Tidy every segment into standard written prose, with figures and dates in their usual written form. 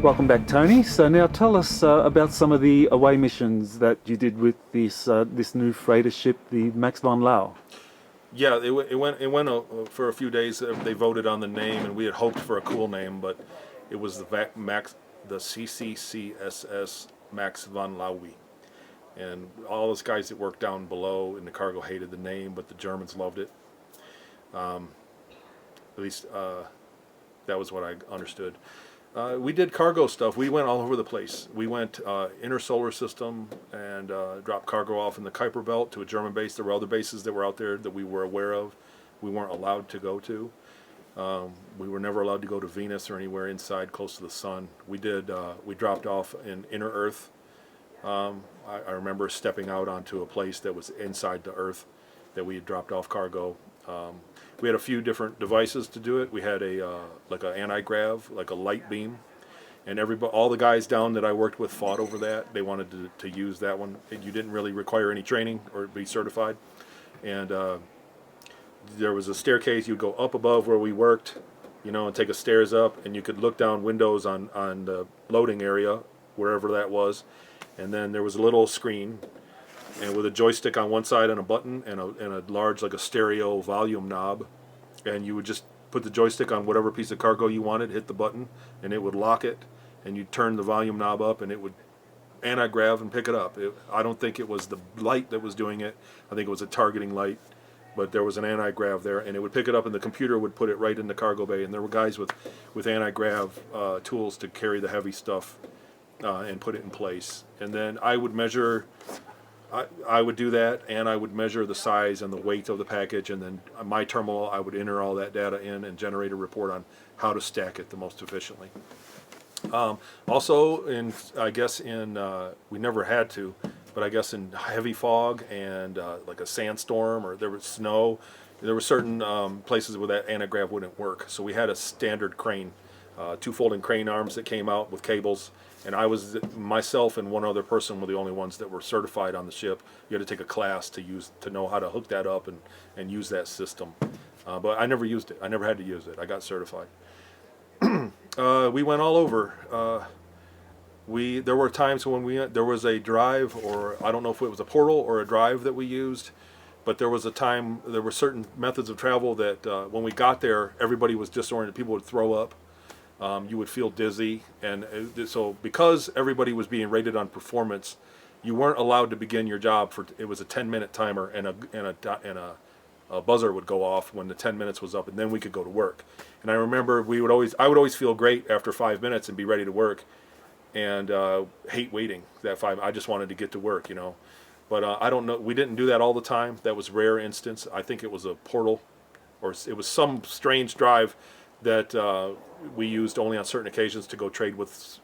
Welcome back, Tony. So now tell us about some of the away missions that you did with this new freighter ship, the Max von Lau. Yeah, it went for a few days. They voted on the name, and we had hoped for a cool name, but it was the CCCSS Max von Laue. And all those guys that worked down below in the cargo hated the name, but the Germans loved it. At least that was what I understood. We did cargo stuff. We went all over the place. We went inner solar system and dropped cargo off in the Kuiper Belt to a German base. There were other bases that were out there that we were aware of. We weren't allowed to go to. We were never allowed to go to Venus or anywhere inside close to the sun. We did. We dropped off in inner Earth. I remember stepping out onto a place that was inside the Earth that we had dropped off cargo. We had a few different devices to do it. We had like an anti-grav, like a light beam, and all the guys down that I worked with fought over that. They wanted to use that one. You didn't really require any training or be certified, and there was a staircase. You'd go up above where we worked, and take a stairs up, and you could look down windows on the loading area, wherever that was, and then there was a little screen, and with a joystick on one side and a button and a large, like a stereo volume knob, and you would just put the joystick on whatever piece of cargo you wanted, hit the button, and it would lock it, and you'd turn the volume knob up, and it would anti-grav and pick it up. I don't think it was the light that was doing it. I think it was a targeting light, but there was an anti-grav there, and it would pick it up, and the computer would put it right in the cargo bay, and there were guys with anti-grav tools to carry the heavy stuff and put it in place. And then I would measure. I would do that, and I would measure the size and the weight of the package, and then on my terminal I would enter all that data in and generate a report on how to stack it the most efficiently. Also, we never had to, but I guess in heavy fog and like a sandstorm or there was snow, there were certain places where that anti-grav wouldn't work. So we had a standard crane, two folding crane arms that came out with cables. And myself and one other person were the only ones that were certified on the ship. You had to take a class to know how to hook that up and use that system. But I never used it. I never had to use it. I got certified. We went all over. There were times when there was a drive, or I don't know if it was a portal or a drive that we used, but there was a time, there were certain methods of travel that when we got there, everybody was disoriented. People would throw up. You would feel dizzy, and so because everybody was being rated on performance, you weren't allowed to begin your job it was a 10-minute timer, and a buzzer would go off when the 10 minutes was up, and then we could go to work. And I remember I would always feel great after 5 minutes and be ready to work, and hate waiting that 5. I just wanted to get to work, But I don't know. We didn't do that all the time. That was a rare instance. I think it was a portal, or it was some strange drive that we used only on certain occasions to go trade with,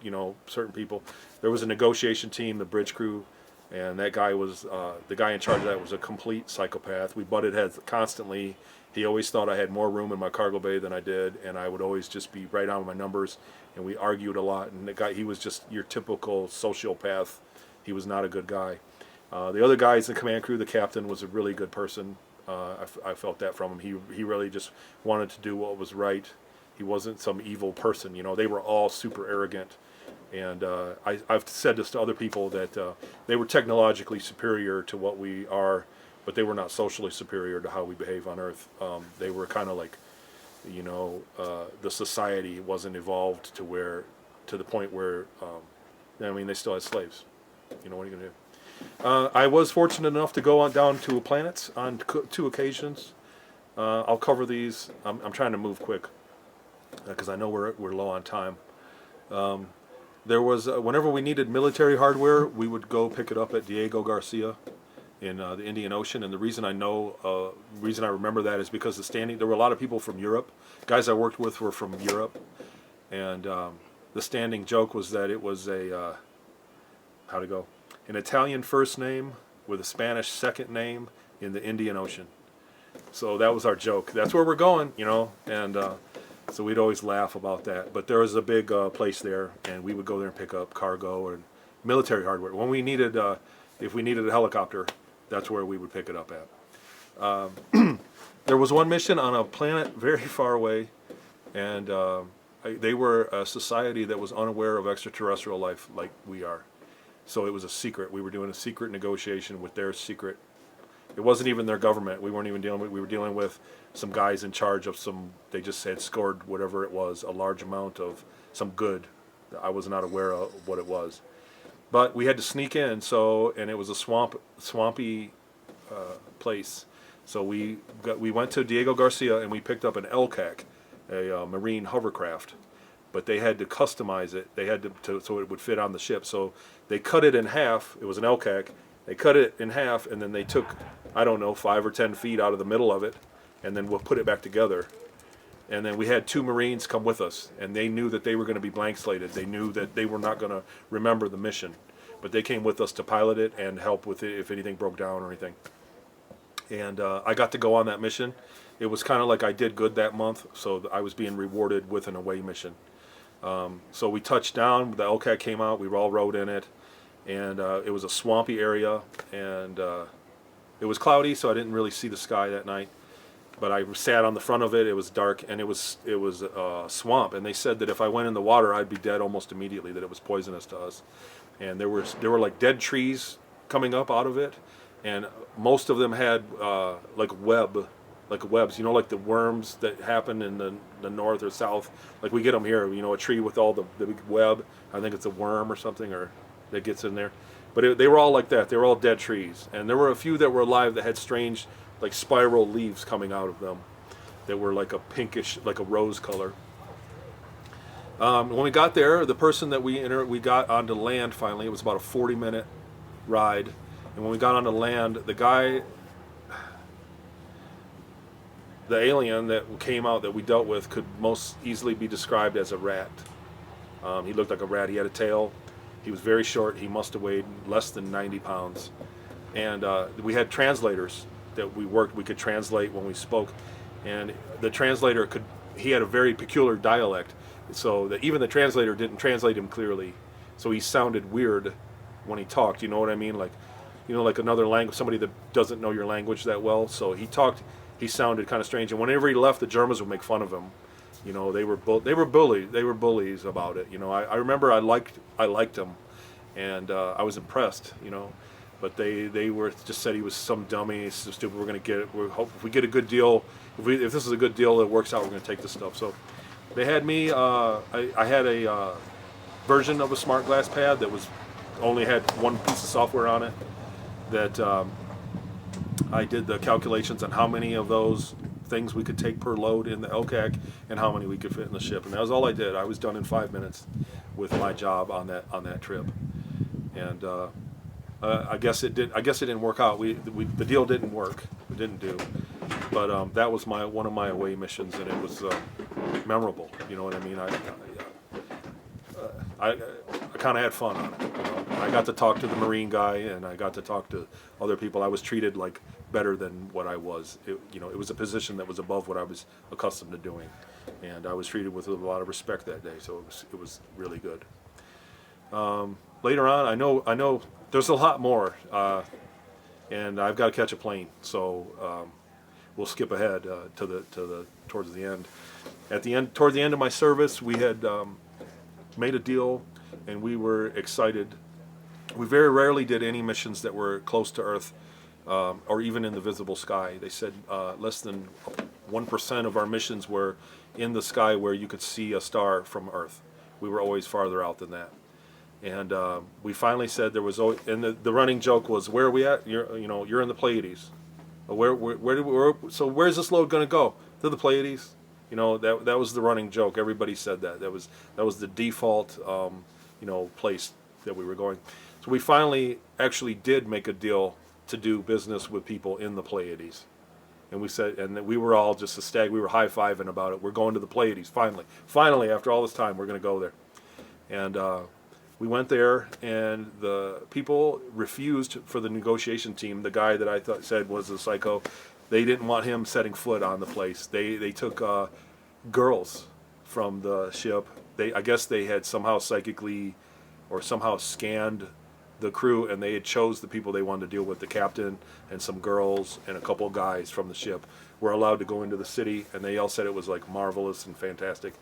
certain people. There was a negotiation team, the bridge crew, and that guy was the guy in charge of that was a complete psychopath. We butted heads constantly. He always thought I had more room in my cargo bay than I did, and I would always just be right on my numbers. And we argued a lot. And he was just your typical sociopath. He was not a good guy. The other guys in the command crew, the captain was a really good person. I felt that from him. He really just wanted to do what was right. He wasn't some evil person. They were all super arrogant. And I've said this to other people that they were technologically superior to what we are, but they were not socially superior to how we behave on Earth. They were kind of like, the society wasn't evolved to the point where, they still had slaves. What are you going to do? I was fortunate enough to go down to planets on 2 occasions. I'll cover these. I'm trying to move quick because I know we're low on time. There was whenever we needed military hardware, we would go pick it up at Diego Garcia in the Indian Ocean. And the reason I remember that is because there were a lot of people from Europe. Guys I worked with were from Europe, and the standing joke was that it was an Italian first name with a Spanish second name in the Indian Ocean. So that was our joke. That's where we're going, and so we'd always laugh about that. But there was a big place there, and we would go there and pick up cargo and military hardware. When we needed, if we needed a helicopter, that's where we would pick it up at. There was one mission on a planet very far away, and they were a society that was unaware of extraterrestrial life like we are. So it was a secret. We were doing a secret negotiation with their secret. It wasn't even their government. We weren't even dealing with. We were dealing with some guys in charge of some. They just had scored whatever it was, a large amount of some good. I was not aware of what it was, but we had to sneak in. So, and it was a swampy place. So we went to Diego Garcia and we picked up an LCAC, a marine hovercraft, but they had to customize it. They had to so it would fit on the ship. So they cut it in half. It was an LCAC. They cut it in half, and then they took, I don't know, 5 or 10 feet out of the middle of it, and then we'll put it back together. And then we had 2 Marines come with us, and they knew that they were going to be blank slated. They knew that they were not going to remember the mission, but they came with us to pilot it and help with it if anything broke down or anything. And I got to go on that mission. It was kind of like I did good that month, so I was being rewarded with an away mission. So we touched down, the LCAT came out, we all rode in it, and it was a swampy area, and it was cloudy, so I didn't really see the sky that night. But I sat on the front of it. It was dark, and it was swamp. And they said that if I went in the water, I'd be dead almost immediately. That it was poisonous to us. And there were like dead trees coming up out of it, and most of them had like webs. You know, like the worms that happen in the north or south. Like we get them here. You know, a tree with all the big web. I think it's a worm or something, or that gets in there. But they were all like that. They were all dead trees, and there were a few that were alive that had strange, like spiral leaves coming out of them that were like a pinkish, like a rose color. When we got there, the person that we got onto land finally, it was about a 40-minute ride. And when we got onto land, the alien that came out that we dealt with could most easily be described as a rat. He looked like a rat. He had a tail. He was very short. He must have weighed less than 90 pounds. And we had translators that we could translate when we spoke, and the translator he had a very peculiar dialect, so that even the translator didn't translate him clearly, so he sounded weird when he talked, you know what I mean, like, you know, like another language, somebody that doesn't know your language that well, so he sounded kind of strange, and whenever he left, the Germans would make fun of him, you know, they were bullies about it, you know. I remember I liked him, and I was impressed, you know. But they were just said he was some dummy, so stupid. We're gonna get it. We hope if we get a good deal, if this is a good deal that works out, we're gonna take this stuff. So they had me. I had a version of a smart glass pad that only had one piece of software on it. That I did the calculations on how many of those things we could take per load in the LCAC and how many we could fit in the ship, and that was all I did. I was done in 5 minutes with my job on that trip, and. I guess it didn't work out. The deal didn't work. It didn't do. But that was one of my away missions, and it was memorable. You know what I mean? I kind of had fun on it. You know? I got to talk to the Marine guy, and I got to talk to other people. I was treated like better than what I was. It was a position that was above what I was accustomed to doing, and I was treated with a lot of respect that day. So it was really good. Later on, I know. There's a lot more, and I've got to catch a plane, so we'll skip ahead towards the end. Toward the end of my service, we had made a deal, and we were excited. We very rarely did any missions that were close to Earth, or even in the visible sky. They said less than 1% of our missions were in the sky where you could see a star from Earth. We were always farther out than that. And we finally said there was, and the running joke was, "Where are we at? You're in the Pleiades. So where's this load going to go? To the Pleiades?" You know, that was the running joke. Everybody said that. That was the default, place that we were going. So we finally actually did make a deal to do business with people in the Pleiades. And we said, and we were all just ecstatic. We were high-fiving about it. We're going to the Pleiades finally, after all this time, we're going to go there. And we went there, and the people refused for the negotiation team. The guy that I said was a psycho, they didn't want him setting foot on the place. They took girls from the ship. I guess they had somehow psychically or somehow scanned the crew, and they had chose the people they wanted to deal with, the captain and some girls and a couple of guys from the ship were allowed to go into the city, and they all said it was like marvelous and fantastic.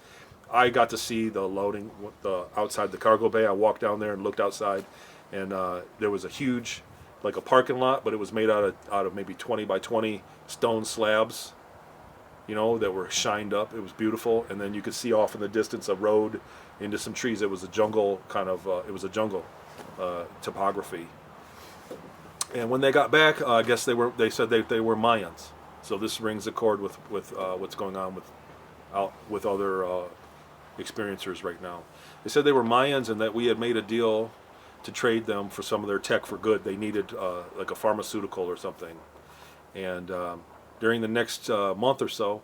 I got to see the loading, the outside the cargo bay. I walked down there and looked outside, and there was a huge, like a parking lot, but it was made out of maybe 20 by 20 stone slabs, you know, that were shined up. It was beautiful, and then you could see off in the distance a road into some trees. It was a jungle kind of, it was a jungle topography. And when they got back, I guess they said they were Mayans. So this rings a chord with what's going on with other experiencers right now. They said they were Mayans and that we had made a deal to trade them for some of their tech for good. They needed like a pharmaceutical or something. And during the next month or so,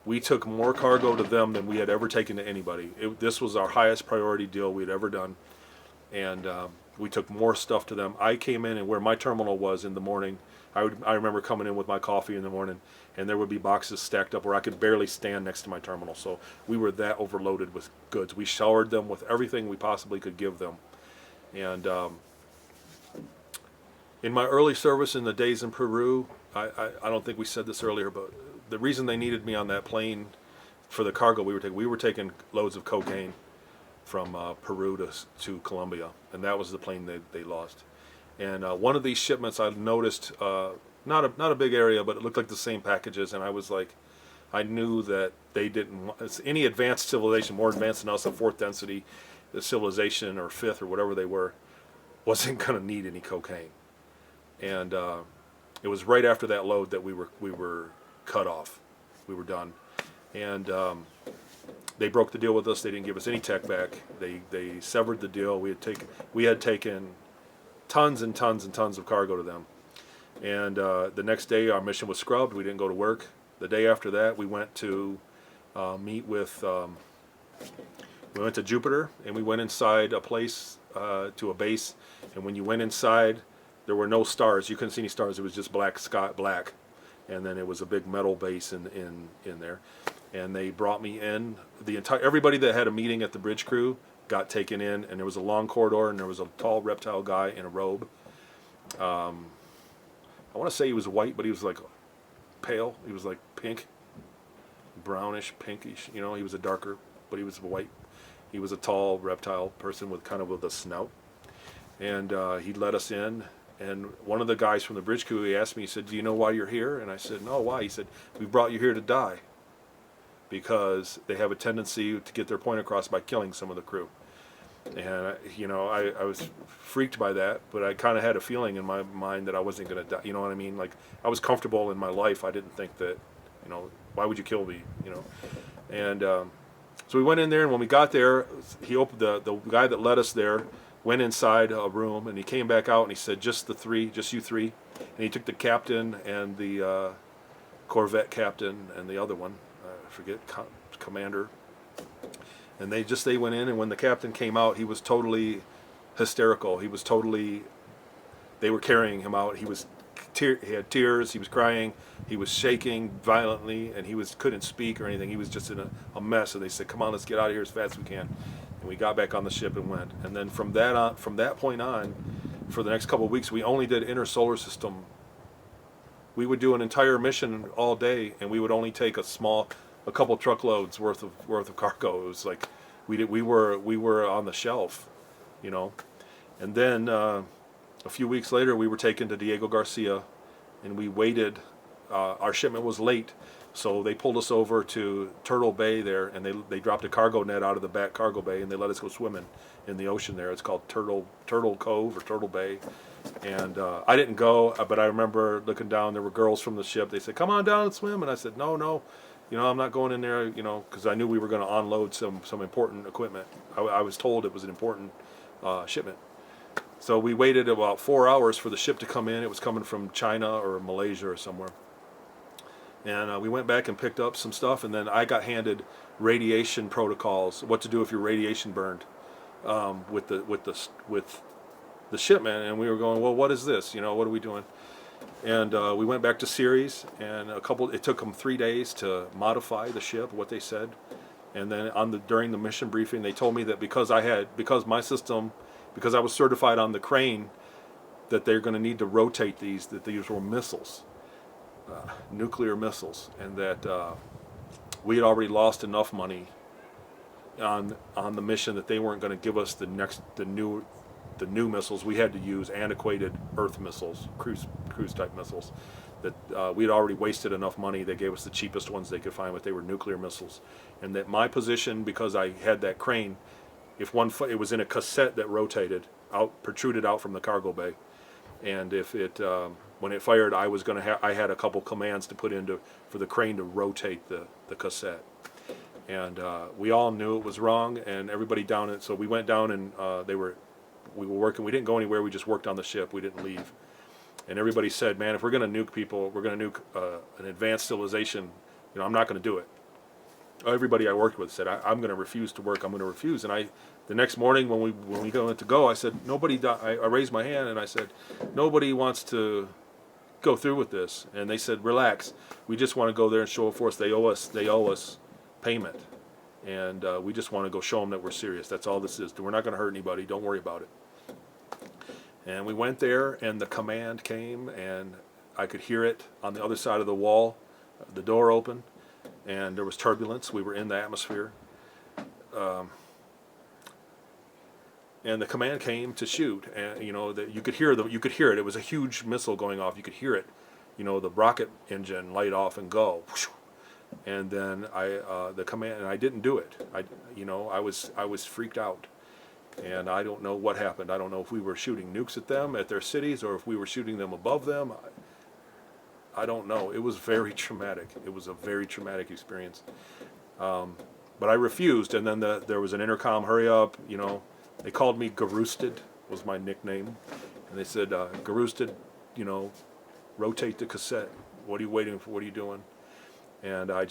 we took more cargo to them than we had ever taken to anybody. This was our highest priority deal we'd ever done. And we took more stuff to them. I came in, and where my terminal was in the morning, I remember coming in with my coffee in the morning, and there would be boxes stacked up where I could barely stand next to my terminal. So we were that overloaded with goods. We showered them with everything we possibly could give them. And in my early service in the days in Peru, I don't think we said this earlier, but the reason they needed me on that plane for the cargo we were taking loads of cocaine from Peru to Colombia, and that was the plane they lost. And one of these shipments I noticed, not a big area, but it looked like the same packages, and I was like, I knew that they didn't want any advanced civilization, more advanced than us, a fourth density civilization or fifth or whatever they were, wasn't going to need any cocaine. And it was right after that load that we were cut off. We were done. And they broke the deal with us. They didn't give us any tech back. They severed the deal. We had taken tons and tons and tons of cargo to them. And the next day our mission was scrubbed. We didn't go to work. The day after that we went to meet with, we went to Jupiter, and we went inside a place, to a base. And when you went inside, there were no stars. You couldn't see any stars. It was just black sky, black. And then it was a big metal base in there. And they brought me in. Everybody that had a meeting at the bridge crew got taken in, and there was a long corridor, and there was a tall reptile guy in a robe. I want to say he was white, but he was like pale. He was like pink, brownish, pinkish. You know, he was a darker, but he was white. He was a tall reptile person with a snout. And he let us in. And one of the guys from the bridge crew, he asked me, he said, "Do you know why you're here?" And I said, "No, why?" He said, "We brought you here to die, because they have a tendency to get their point across by killing some of the crew." And I was freaked by that, but I kind of had a feeling in my mind that I wasn't going to die. You know what I mean? Like, I was comfortable in my life. I didn't think that, why would you kill me? And so we went in there, and when we got there, he opened the guy that led us there went inside a room, and he came back out, and he said, just you three. And he took the captain and the Corvette captain and the other one, I forget, commander. And they went in, and when the captain came out, he was totally hysterical. They were carrying him out. He had tears, he was crying, he was shaking violently, and couldn't speak or anything. He was just in a mess. And they said, "Come on, let's get out of here as fast as we can." And we got back on the ship and went. And then from that point on, for the next couple of weeks, we only did inner solar system. We would do an entire mission all day, and we would only take a couple truckloads worth of cargo. It was like we were on the shelf, And then a few weeks later, we were taken to Diego Garcia, and we waited. Our shipment was late, so they pulled us over to Turtle Bay there, and they dropped a cargo net out of the back cargo bay, and they let us go swimming in the ocean there. It's called Turtle Cove or Turtle Bay. And I didn't go, but I remember looking down. There were girls from the ship. They said, "Come on down and swim." And I said, No, I'm not going in there, because I knew we were going to unload some important equipment. I was told it was an important shipment. So we waited about 4 hours for the ship to come in. It was coming from China or Malaysia or somewhere. And we went back and picked up some stuff, and then I got handed radiation protocols, what to do if your radiation burned, with the shipment. And we were going, well, what is this? What are we doing? And we went back to Ceres, and it took them 3 days to modify the ship, what they said. And then during the mission briefing, they told me that because I was certified on the crane, that they're going to need to rotate these, that these were missiles. nuclear missiles, and that we had already lost enough money on the mission that they weren't going to give us the new missiles. We had to use antiquated Earth missiles, cruise type missiles. That we had already wasted enough money. They gave us the cheapest ones they could find, but they were nuclear missiles. And that my position, because I had that crane, if it was in a cassette that rotated out, protruded out from the cargo bay, and if it when it fired, I had a couple commands to put into for the crane to rotate the cassette. And we all knew it was wrong, and everybody down it. So we went down, and we were working. We didn't go anywhere. We just worked on the ship. We didn't leave. And everybody said, "Man, if we're going to nuke people, we're going to nuke an advanced civilization. I'm not going to do it." Everybody I worked with said, "I'm going to refuse to work. I'm going to refuse." And the next morning when we went to go, I said, I raised my hand and I said, "Nobody wants to go through with this." And they said, "Relax. We just want to go there and show force. They owe us payment, and we just want to go show them that we're serious. That's all this is. We're not going to hurt anybody. Don't worry about it." And we went there, and the command came, and I could hear it on the other side of the wall. The door opened, and there was turbulence. We were in the atmosphere, and the command came to shoot. And that you could hear it. It was a huge missile going off. You could hear it. The rocket engine light off and go. And then the command, and I didn't do it. I was freaked out. And I don't know what happened. I don't know if we were shooting nukes at them, at their cities, or if we were shooting them above them. I don't know. It was very traumatic. It was a very traumatic experience. But I refused, and then there was an intercom, "Hurry up." They called me Garoosted, was my nickname. And they said, "Garoosted, rotate the cassette. What are you waiting for? What are you doing?" And I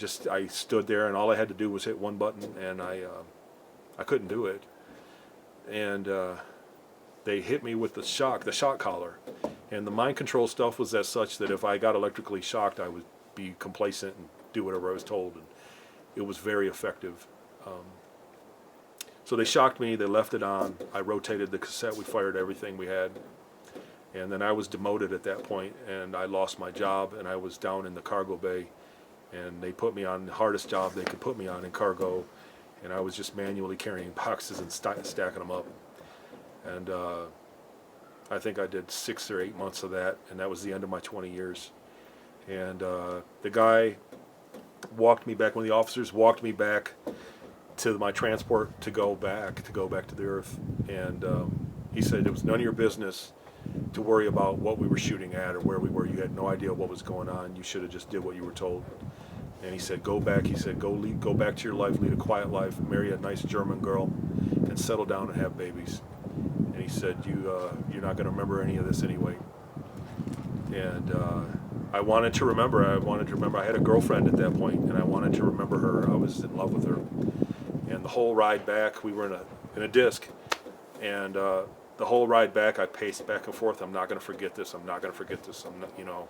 stood there, and all I had to do was hit one button, and I couldn't do it. And they hit me with the shock collar. And the mind control stuff was as such that if I got electrically shocked, I would be complacent and do whatever I was told. And it was very effective. So they shocked me. They left it on. I rotated the cassette. We fired everything we had. And then I was demoted at that point, and I lost my job, and I was down in the cargo bay. And they put me on the hardest job they could put me on in cargo. And I was just manually carrying boxes and stacking them up. And I think I did 6 or 8 months of that, and that was the end of my 20 years. And the guy walked me back, one of the officers walked me back to my transport to go back to the Earth. And he said, "It was none of your business to worry about what we were shooting at or where we were. You had no idea what was going on. You should have just did what you were told." And he said, "Go back." He said, "Go back to your life, lead a quiet life, marry a nice German girl, and settle down and have babies." And he said, "You're not going to remember any of this anyway." And I wanted to remember. I had a girlfriend at that point, and I wanted to remember her. I was in love with her. And the whole ride back, we were in a disc, and the whole ride back, I paced back and forth. I'm not going to forget this. I'm not going to forget this. I'm not,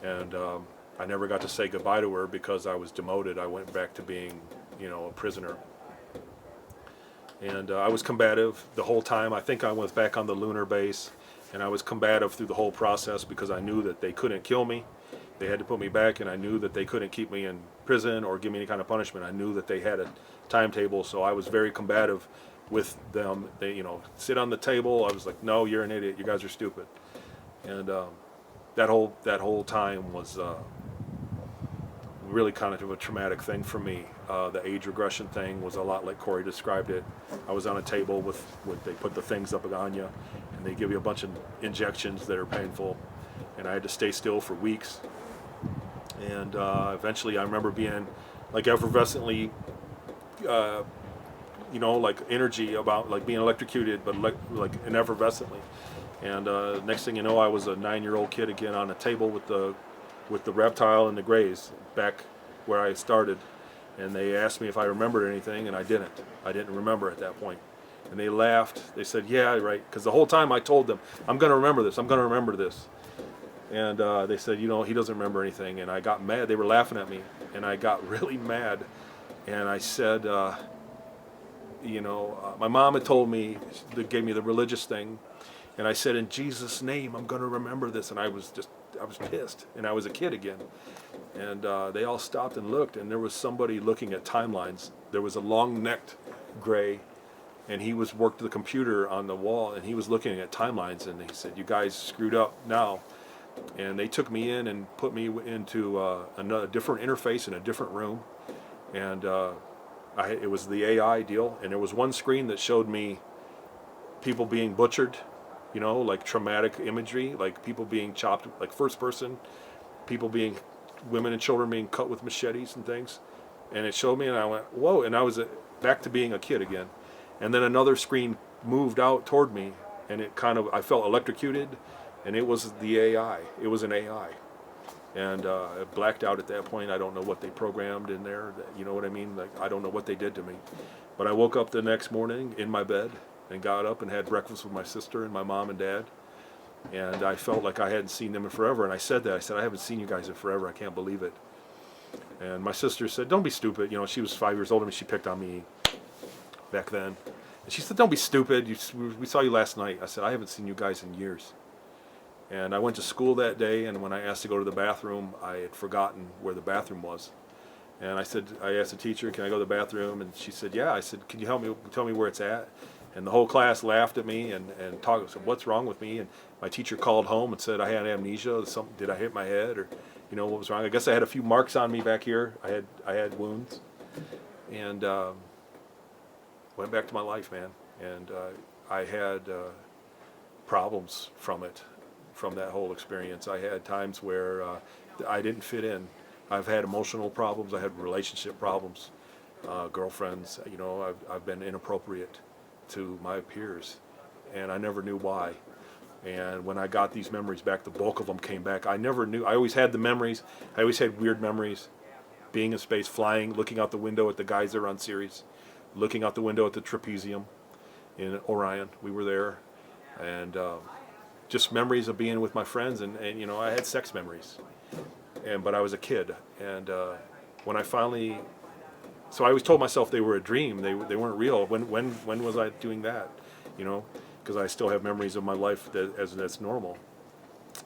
And I never got to say goodbye to her because I was demoted. I went back to being, a prisoner. And I was combative the whole time. I think I was back on the lunar base, and I was combative through the whole process because I knew that they couldn't kill me. They had to put me back, and I knew that they couldn't keep me in prison or give me any kind of punishment. I knew that they had a timetable, so I was very combative with them. They, sit on the table. I was like, "No, you're an idiot. You guys are stupid." And that whole time was really kind of a traumatic thing for me. The age regression thing was a lot like Corey described it. I was on a table with they put the things up on you, and they give you a bunch of injections that are painful, and I had to stay still for weeks. And eventually I remember being like effervescently, like energy about like being electrocuted, but like effervescently. And next thing you know, I was a 9-year-old kid again on a table with the reptile and the grays back where I started. And they asked me if I remembered anything, and I didn't. I didn't remember at that point. And they laughed. They said, "Yeah, right." Because the whole time I told them, "I'm going to remember this. I'm going to remember this." And they said, "He doesn't remember anything." And I got mad. They were laughing at me, and I got really mad. And I said, my mom had told me, they gave me the religious thing. And I said, "In Jesus' name, I'm going to remember this." And I was just was pissed, and I was a kid again. And they all stopped and looked, and there was somebody looking at timelines. There was a long-necked gray, and he worked the computer on the wall, and he was looking at timelines, and he said, "You guys screwed up now." And they took me in and put me into a different interface in a different room, and it was the AI deal, and there was one screen that showed me people being butchered, you know, like traumatic imagery, like people being chopped, like first person, women and children being cut with machetes and things. And it showed me, and I went, whoa, and I was back to being a kid again. And then another screen moved out toward me, and I felt electrocuted, and it was the AI. It was an AI. And I blacked out at that point. I don't know what they programmed in there. You know what I mean? Like, I don't know what they did to me. But I woke up the next morning in my bed and got up and had breakfast with my sister and my mom and dad. And I felt like I hadn't seen them in forever. And I said that. I said, "I haven't seen you guys in forever. I can't believe it." And my sister said, "Don't be stupid." You know, she was 5 years older than me. She picked on me back then. And she said, "Don't be stupid. We saw you last night." I said, "I haven't seen you guys in years." And I went to school that day, and when I asked to go to the bathroom, I had forgotten where the bathroom was. And I asked the teacher, "Can I go to the bathroom?" And she said, "Yeah." I said, "Can you tell me where it's at?" And the whole class laughed at me and said, "What's wrong with me?" And my teacher called home and said I had amnesia. Did I hit my head, or what was wrong? I guess I had a few marks on me back here. I had wounds, and went back to my life, man. And I had problems from that whole experience. I had times where I didn't fit in. I've had emotional problems. I had relationship problems, girlfriends. I've been inappropriate to my peers, and I never knew why. And when I got these memories back, the bulk of them came back. I never knew. I always had the memories. I always had weird memories. Being in space, flying, looking out the window at the geyser on Ceres, looking out the window at the trapezium in Orion. We were there, and just memories of being with my friends, and I had sex memories, but I was a kid, and when I finally, so I always told myself they were a dream, they weren't real. When was I doing that? Because I still have memories of my life that's normal.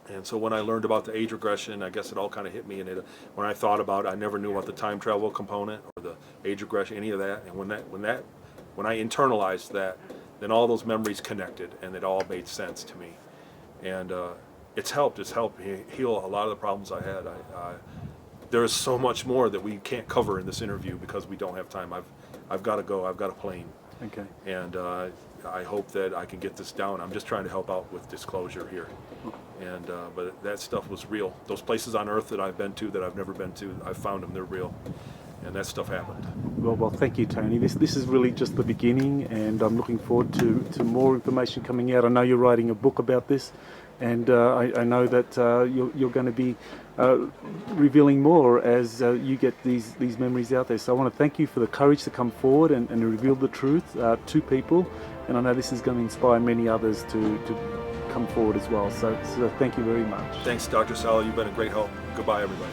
And so when I learned about the age regression, I guess it all kind of hit me, and when I thought about it, I never knew about the time travel component or the age regression, any of that. And when I internalized that, then all those memories connected, and it all made sense to me. And it's helped heal a lot of the problems I had. There is so much more that we can't cover in this interview because we don't have time. I've got to go. I've got a plane. Okay. And I hope that I can get this down. I'm just trying to help out with disclosure here. And but that stuff was real. Those places on Earth that I've been to that I've never been to, I found them. They're real. And that stuff happened. Well, thank you, Tony. This is really just the beginning, and I'm looking forward to more information coming out. I know you're writing a book about this, and I know that you're going to be revealing more as you get these memories out there. So I want to thank you for the courage to come forward and reveal the truth to people, and I know this is going to inspire many others to come forward as well. So thank you very much. Thanks, Dr. Salla. You've been a great help. Goodbye, everybody.